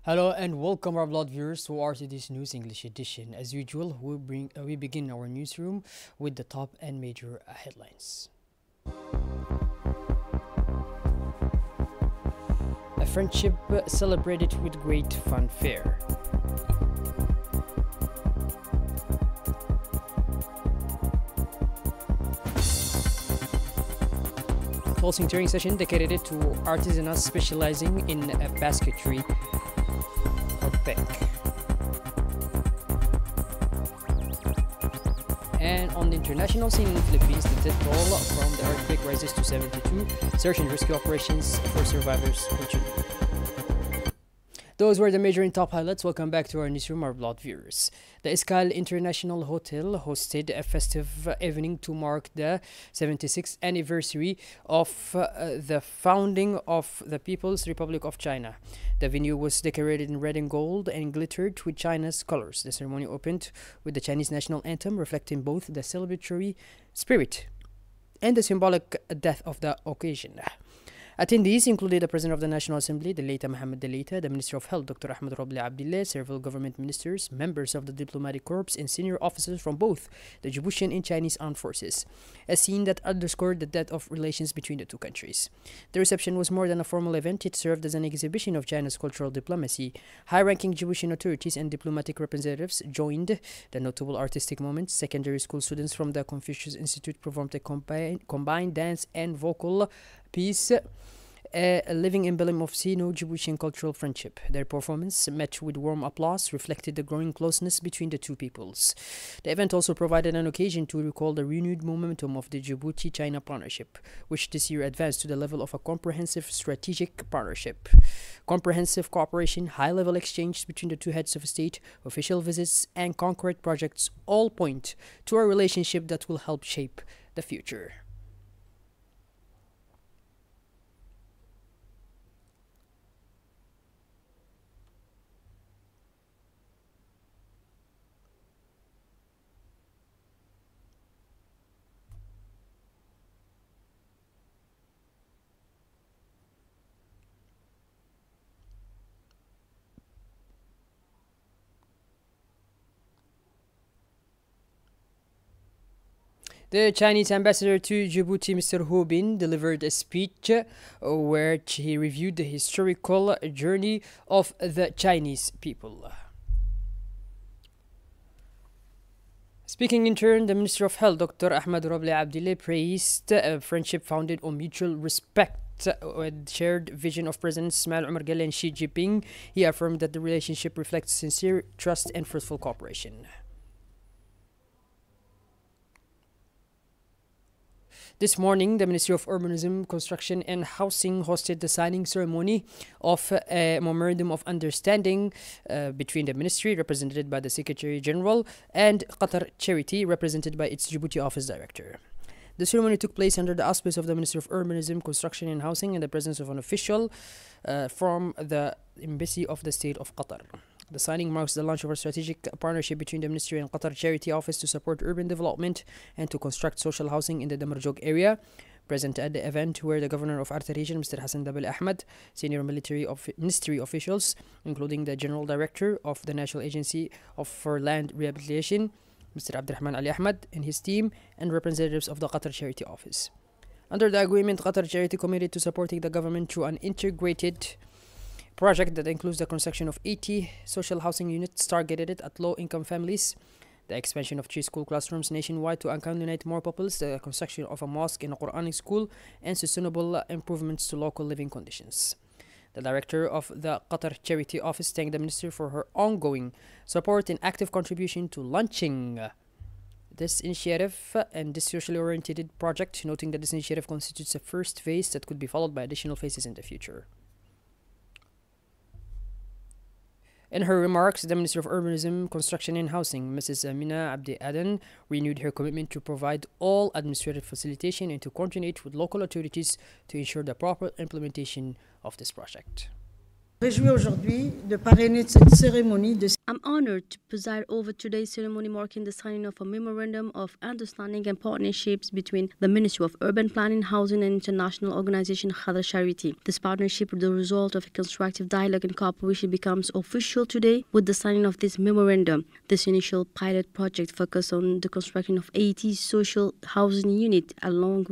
Hello and welcome our blood viewers to RTD's News English edition. As usual, we begin our newsroom with the top and major headlines. A friendship celebrated with great fanfare. Closing touring session dedicated to artisanals specializing in basketry or Beck. And on the international scene in the Philippines, the death toll from the earthquake rises to 72. Search and rescue operations for survivors continue. Those were the major and top highlights. Welcome back to our newsroom, our blood viewers. The Escal International Hotel hosted a festive evening to mark the 76th anniversary of the founding of the People's Republic of China. The venue was decorated in red and gold and glittered with China's colors. The ceremony opened with the Chinese national anthem, reflecting both the celebratory spirit and the symbolic depth of the occasion. Attendees included the President of the National Assembly, Delaita Mohammed Delaita, the Minister of Health, Dr. Ahmed Robli Abdillah, several government ministers, members of the diplomatic corps, and senior officers from both the Djiboutian and Chinese armed forces, a scene that underscored the depth of relations between the two countries. The reception was more than a formal event. It served as an exhibition of China's cultural diplomacy. High-ranking Djiboutian authorities and diplomatic representatives joined the notable artistic moments. Secondary school students from the Confucius Institute performed a combined dance and vocal piece, a living emblem of Sino-Djiboutian cultural friendship. Their performance, met with warm applause, reflected the growing closeness between the two peoples. The event also provided an occasion to recall the renewed momentum of the Djibouti-China partnership, which this year advanced to the level of a comprehensive strategic partnership. Comprehensive cooperation, high-level exchange between the two heads of state, official visits, and concrete projects all point to a relationship that will help shape the future. The Chinese ambassador to Djibouti, Mr. Hu Bin, delivered a speech where he reviewed the historical journey of the Chinese people. Speaking in turn, the Minister of Health, Dr. Ahmed Robli Abdillah, praised a friendship founded on mutual respect with shared vision of Presidents Ismail Omar Guelleh and Xi Jinping. He affirmed that the relationship reflects sincere trust and fruitful cooperation. This morning, the Ministry of Urbanism, Construction and Housing hosted the signing ceremony of a memorandum of understanding between the ministry, represented by the Secretary General, and Qatar Charity, represented by its Djibouti Office Director. The ceremony took place under the auspices of the Ministry of Urbanism, Construction and Housing and the presence of an official from the Embassy of the State of Qatar. The signing marks the launch of a strategic partnership between the Ministry and Qatar Charity Office to support urban development and to construct social housing in the Damarjog area. Present at the event were the Governor of Arta Region, Mr. Hassan Dabil Ahmed, senior ministry officials, including the General Director of the National Agency for Land Rehabilitation, Mr. Abdurrahman Ali Ahmed, and his team, and representatives of the Qatar Charity Office. Under the agreement, Qatar Charity committed to supporting the government through an integrated project that includes the construction of 80 social housing units targeted at low-income families, the expansion of 3 school classrooms nationwide to accommodate more pupils, the construction of a mosque and a Quranic school, and sustainable improvements to local living conditions. The director of the Qatar Charity Office thanked the minister for her ongoing support and active contribution to launching this initiative and this socially oriented project, noting that this initiative constitutes a first phase that could be followed by additional phases in the future. In her remarks, the Minister of Urbanism, Construction and Housing, Mrs. Amina Abdi Aden, renewed her commitment to provide all administrative facilitation and to coordinate with local authorities to ensure the proper implementation of this project. Réjouis aujourd'hui de parrainer cette cérémonie de I'm honored to preside over today's ceremony marking the signing of a memorandum of understanding and partnerships between the Ministry of Urban Planning, Housing and International Organization Khadr Charity. This partnership, the result of a constructive dialogue and cooperation, becomes official today with the signing of this memorandum. This initial pilot project focused on the construction of 80 social housing units along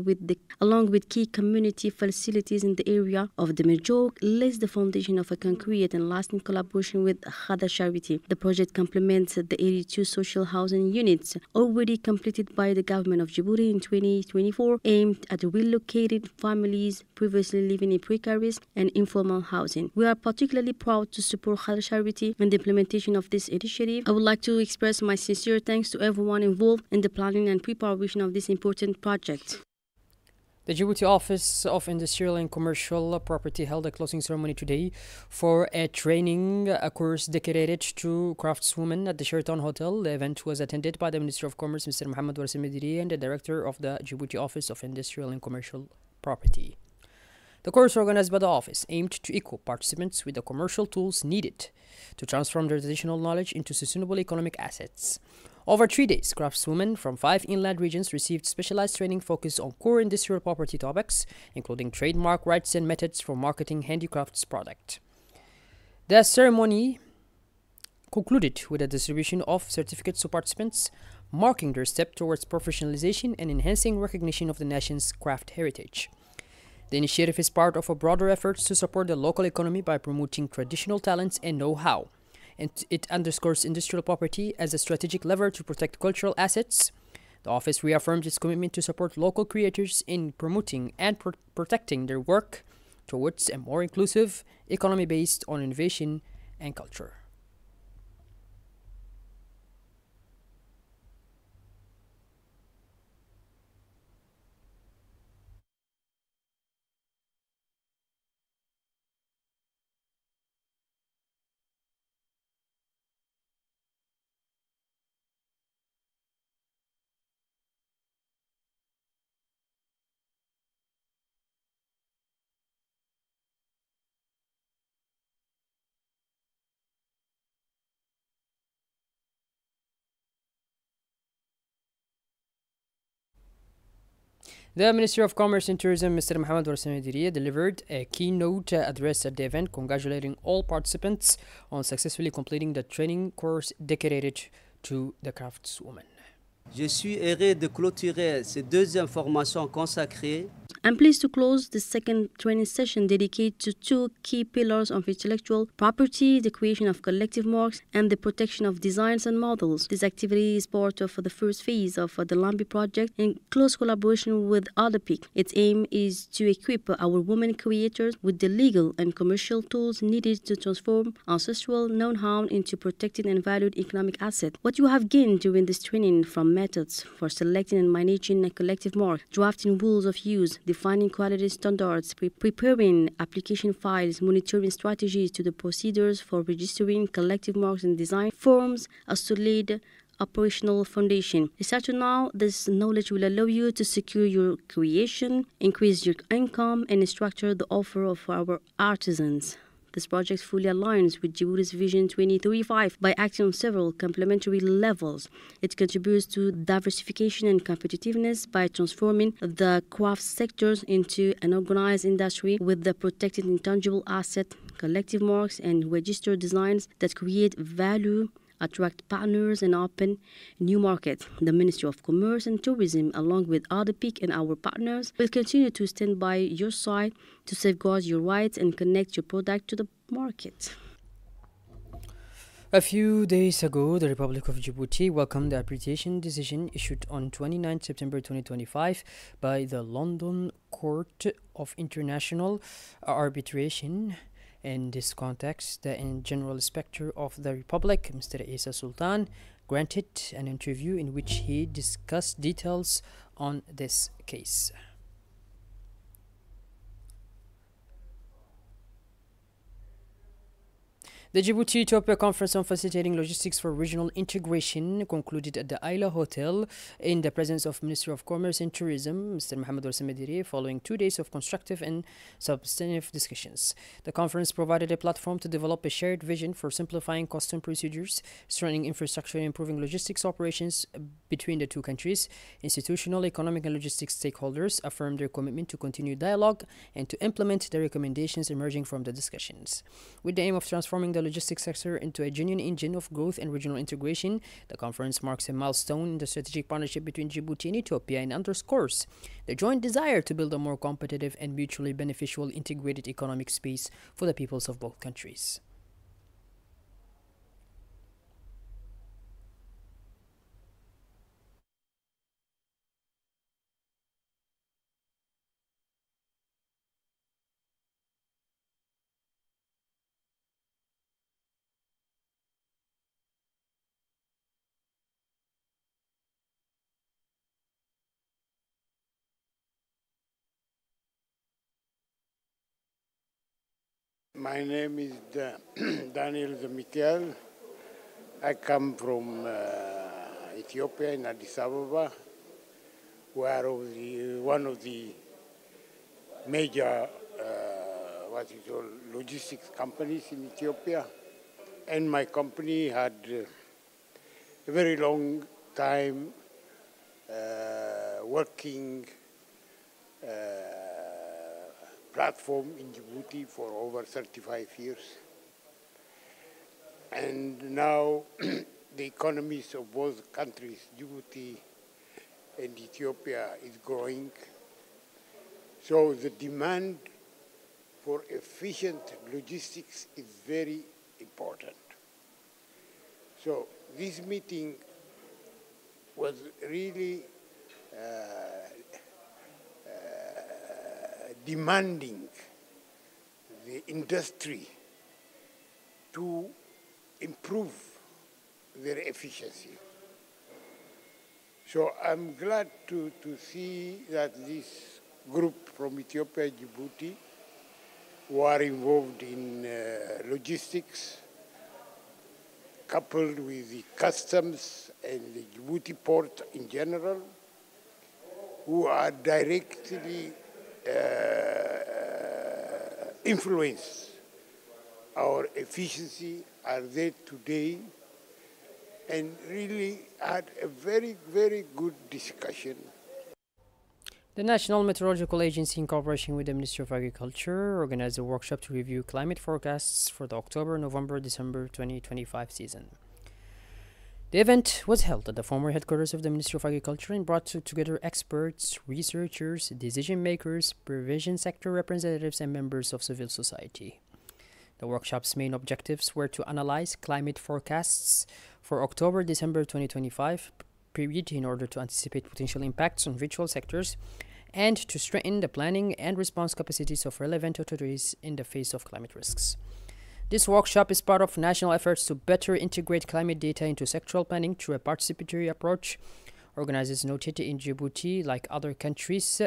with key community facilities in the area of the Merjouk, lays the foundation of a concrete and lasting collaboration with Khadr Charity. The project complements the 82 social housing units already completed by the government of Djibouti in 2024, aimed at relocating families previously living in precarious and informal housing. We are particularly proud to support Khadr Charity in the implementation of this initiative. I would like to express my sincere thanks to everyone involved in the planning and preparation of this important project. The Djibouti Office of Industrial and Commercial Property held a closing ceremony today for a training course dedicated to craftswomen at the Sheraton Hotel. The event was attended by the Minister of Commerce, Mr. Mohamed Warsim Mediri, and the Director of the Djibouti Office of Industrial and Commercial Property. The course organized by the office aimed to equip participants with the commercial tools needed to transform their traditional knowledge into sustainable economic assets. Over 3 days, craftswomen from 5 inland regions received specialized training focused on core industrial property topics, including trademark rights and methods for marketing handicrafts product. The ceremony concluded with a distribution of certificates to participants, marking their step towards professionalization and enhancing recognition of the nation's craft heritage. The initiative is part of a broader effort to support the local economy by promoting traditional talents and know-how. And it underscores industrial property as a strategic lever to protect cultural assets. The office reaffirmed its commitment to support local creators in promoting and protecting their work towards a more inclusive economy based on innovation and culture. The Minister of Commerce and Tourism, Mr. Mohamed Warsim Mediri, delivered a keynote address at the event, congratulating all participants on successfully completing the training course dedicated to the craftswoman. Je suis heureux de clôturer cette deuxième formation consacrée. I'm pleased to close the second training session dedicated to 2 key pillars of intellectual property, the creation of collective marks and the protection of designs and models. This activity is part of the first phase of the Lambi project in close collaboration with ADAPIC. Its aim is to equip our women creators with the legal and commercial tools needed to transform ancestral know-how into protected and valued economic assets. What you have gained during this training, from methods for selecting and managing a collective mark, drafting rules of use, defining quality standards, preparing application files, monitoring strategies to the procedures for registering collective marks and design, forms a solid operational foundation. Starting now, this knowledge will allow you to secure your creation, increase your income, and structure the offer of our artisans. This project fully aligns with Djibouti's Vision 2035 by acting on several complementary levels. It contributes to diversification and competitiveness by transforming the craft sectors into an organized industry with the protected intangible asset, collective marks, and registered designs that create value, attract partners, and open new markets. The Ministry of Commerce and Tourism, along with ADAPIC and our partners, will continue to stand by your side to safeguard your rights and connect your product to the market. A few days ago, the Republic of Djibouti welcomed the arbitration decision issued on 29 September 2025 by the London Court of International Arbitration. In this context, the General Inspector of the Republic, Mr. Isa Sultan, granted an interview in which he discussed details on this case. The Djibouti Ethiopia Conference on Facilitating Logistics for Regional Integration concluded at the Ayla Hotel in the presence of Minister of Commerce and Tourism, Mr. Mohamed Al-Samadiri, following 2 days of constructive and substantive discussions. The conference provided a platform to develop a shared vision for simplifying custom procedures, strengthening infrastructure, and improving logistics operations between the two countries. Institutional, economic, and logistics stakeholders affirmed their commitment to continue dialogue and to implement the recommendations emerging from the discussions. With the aim of transforming the logistics sector into a genuine engine of growth and regional integration, the conference marks a milestone in the strategic partnership between Djibouti and Ethiopia and underscores the joint desire to build a more competitive and mutually beneficial integrated economic space for the peoples of both countries. My name is Daniel Zemikiel. I come from Ethiopia in Addis Ababa, where one of the major logistics companies in Ethiopia. And my company had a very long time working platform in Djibouti for over 35 years. And now the economies of both countries, Djibouti and Ethiopia, is growing. So the demand for efficient logistics is very important. So this meeting was really demanding the industry to improve their efficiency. So I'm glad to see that this group from Ethiopia, Djibouti, who are involved in logistics, coupled with the customs and the Djibouti port in general, who are directly influence our efficiency, are there today, and really had a very, very good discussion. The National Meteorological Agency, in cooperation with the Ministry of Agriculture, organized a workshop to review climate forecasts for the October, November, December 2025 season. The event was held at the former headquarters of the Ministry of Agriculture and brought together experts, researchers, decision makers, provision sector representatives, and members of civil society. The workshop's main objectives were to analyze climate forecasts for October-December 2025 period in order to anticipate potential impacts on virtual sectors and to strengthen the planning and response capacities of relevant authorities in the face of climate risks. This workshop is part of national efforts to better integrate climate data into sectoral planning through a participatory approach. Organizers noted in Djibouti, like other countries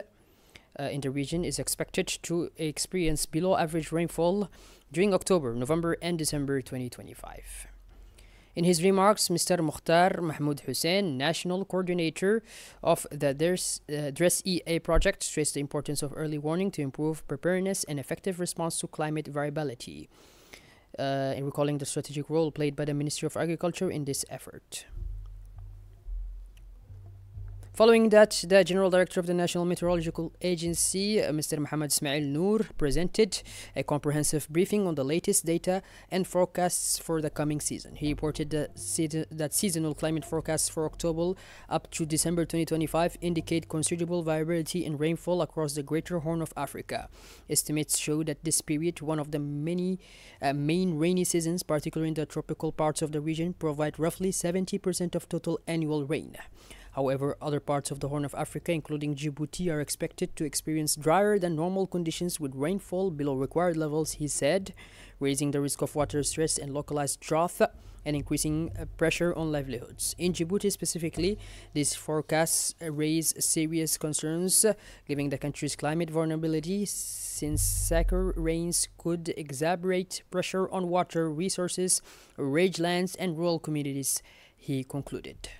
in the region, is expected to experience below average rainfall during October, November, and December 2025. In his remarks, Mr. Mukhtar Mahmoud Hussein, National Coordinator of the DRESS EA project, stressed the importance of early warning to improve preparedness and effective response to climate variability, in recalling the strategic role played by the Ministry of Agriculture in this effort. Following that, the General Director of the National Meteorological Agency, Mr. Mohammed Ismail Noor, presented a comprehensive briefing on the latest data and forecasts for the coming season. He reported that seasonal climate forecasts for October up to December 2025 indicate considerable variability in rainfall across the Greater Horn of Africa. Estimates show that this period, one of the many main rainy seasons, particularly in the tropical parts of the region, provide roughly 70% of total annual rain. However, other parts of the Horn of Africa, including Djibouti, are expected to experience drier than normal conditions with rainfall below required levels, he said, raising the risk of water stress and localized drought and increasing pressure on livelihoods. In Djibouti specifically, these forecasts raise serious concerns, given the country's climate vulnerability, since severe rains could exacerbate pressure on water resources, rangelands, and rural communities, he concluded.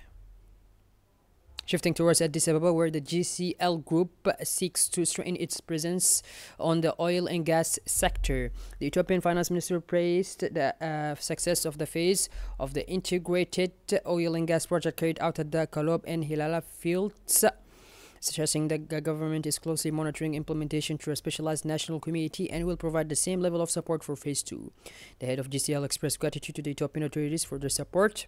Shifting towards Addis Ababa, where the GCL Group seeks to strengthen its presence on the oil and gas sector. The Ethiopian finance minister praised the success of the phase of the integrated oil and gas project carried out at the Kalob and Hilala fields, stressing that the government is closely monitoring implementation through a specialized national committee and will provide the same level of support for phase 2. The head of GCL expressed gratitude to the Ethiopian authorities for their support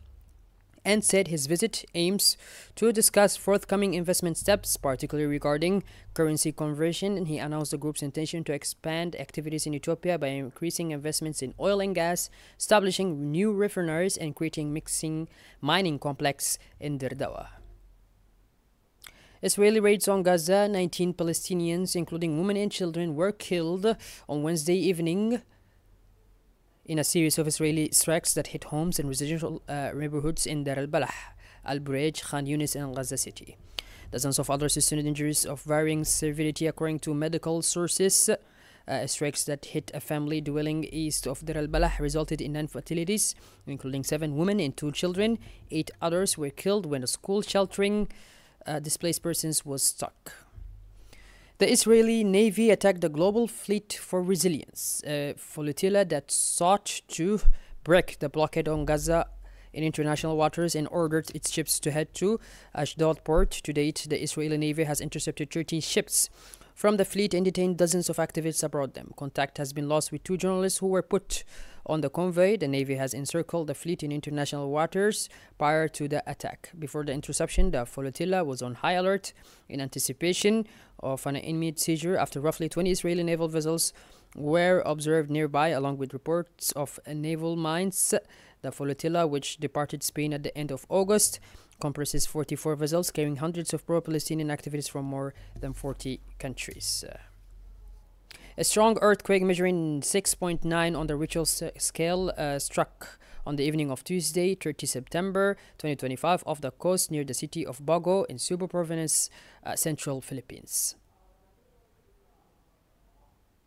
and said his visit aims to discuss forthcoming investment steps, particularly regarding currency conversion, and he announced the group's intention to expand activities in Ethiopia by increasing investments in oil and gas, establishing new refineries, and creating mixing mining complex in Dirdawa. Israeli raids on Gaza, 19 Palestinians, including women and children, were killed on Wednesday evening in a series of Israeli strikes that hit homes and residential neighborhoods in Dar al-Balah, Al-Bureij, Khan Yunis, and Gaza City. Dozens of others sustained injuries of varying severity, according to medical sources. Strikes that hit a family dwelling east of Dar al-Balah resulted in 9 fatalities, including 7 women and 2 children. 8 others were killed when a school sheltering displaced persons was struck. The Israeli Navy attacked the Global Fleet for Resilience, a flotilla that sought to break the blockade on Gaza in international waters and ordered its ships to head to Ashdod port. To date, the Israeli Navy has intercepted 13 ships from the fleet and detained dozens of activists aboard them. Contact has been lost with 2 journalists who were put on the convoy. The Navy has encircled the fleet in international waters prior to the attack. Before the interception, the flotilla was on high alert in anticipation of an imminent seizure after roughly 20 Israeli naval vessels were observed nearby, along with reports of naval mines. The flotilla, which departed Spain at the end of August, comprises 44 vessels carrying hundreds of pro-Palestinian activists from more than 40 countries. A strong earthquake measuring 6.9 on the Richter scale struck on the evening of Tuesday, 30 September 2025, off the coast near the city of Bago in Cebu Province, central Philippines.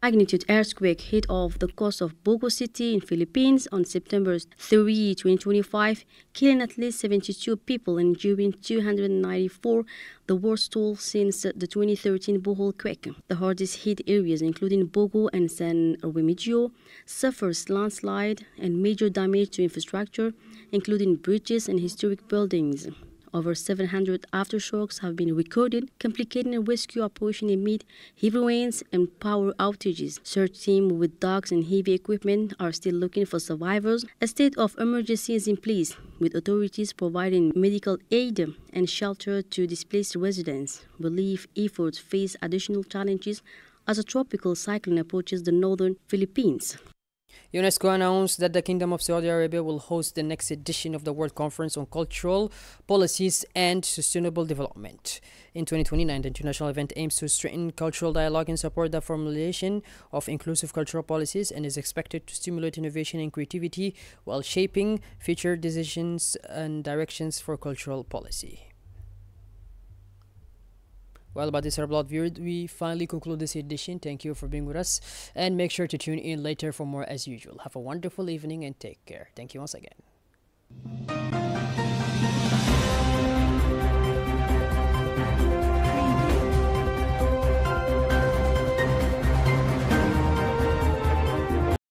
Magnitude earthquake hit off the coast of Bogo City in Philippines on September 3, 2025, killing at least 72 people and injuring 294, the worst toll since the 2013 Bohol quake. The hardest hit areas, including Bogo and San Remigio, suffers landslide and major damage to infrastructure, including bridges and historic buildings. Over 700 aftershocks have been recorded, complicating a rescue operation amid heavy rains and power outages. Search teams with dogs and heavy equipment are still looking for survivors. A state of emergency is in place, with authorities providing medical aid and shelter to displaced residents. Relief efforts face additional challenges as a tropical cyclone approaches the northern Philippines. UNESCO announced that the Kingdom of Saudi Arabia will host the next edition of the World Conference on Cultural Policies and Sustainable Development. In 2029, the international event aims to strengthen cultural dialogue and support the formulation of inclusive cultural policies and is expected to stimulate innovation and creativity while shaping future decisions and directions for cultural policy. Well, by this, our blood viewers, we finally conclude this edition. Thank you for being with us, and make sure to tune in later for more as usual. Have a wonderful evening and take care. Thank you once again.